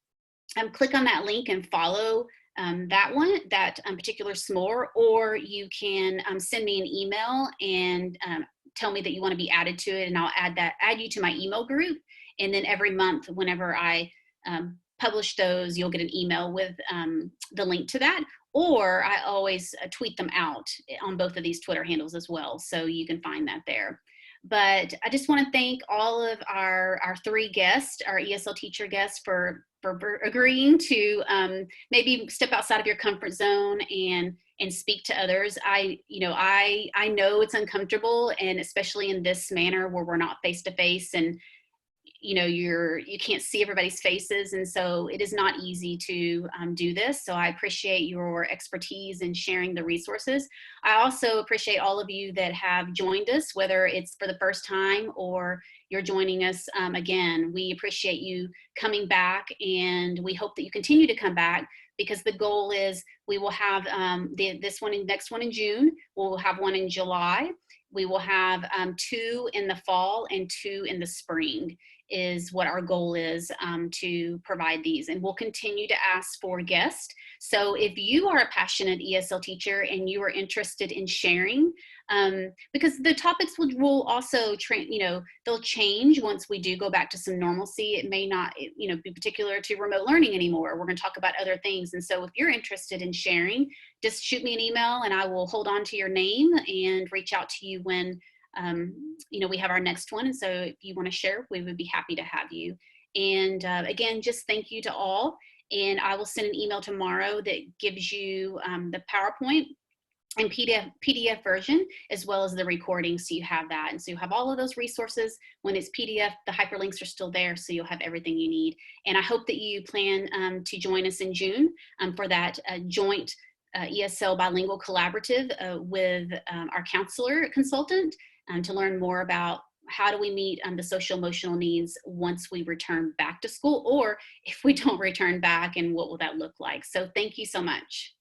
click on that link and follow that particular SMORE, or you can send me an email and tell me that you want to be added to it, and I'll add you to my email group. And then every month, whenever I publish those, you'll get an email with the link to that. Or I always tweet them out on both of these Twitter handles as well, so you can find that there. But I just want to thank all of our 3 guests, our ESL teacher guests, for agreeing to maybe step outside of your comfort zone and speak to others. I know it's uncomfortable, and especially in this manner where we're not face to face, and you can't see everybody's faces, and so it is not easy to do this. So I appreciate your expertise in sharing the resources. I also appreciate all of you that have joined us, whether it's for the first time or you're joining us again. We appreciate you coming back, and we hope that you continue to come back, because the goal is we will have next one in June. We'll have one in July. We will have 2 in the fall and 2 in the spring, is what our goal is, to provide these. And we'll continue to ask for guests. So if you are a passionate ESL teacher and you are interested in sharing, because the topics will also, they'll change once we do go back to some normalcy. It may not, be particular to remote learning anymore. We're going to talk about other things. And so if you're interested in sharing, just shoot me an email and I will hold on to your name and reach out to you when we have our next one. And so if you want to share, we would be happy to have you. And again, just thank you to all. And I will send an email tomorrow that gives you the PowerPoint and PDF version, as well as the recording, so you have that. And so you have all of those resources. When it's PDF, the hyperlinks are still there, so you'll have everything you need. And I hope that you plan to join us in June for that joint ESL bilingual collaborative with our counselor consultant to learn more about how do we meet the social emotional needs once we return back to school, or if we don't return back, and what will that look like. So thank you so much.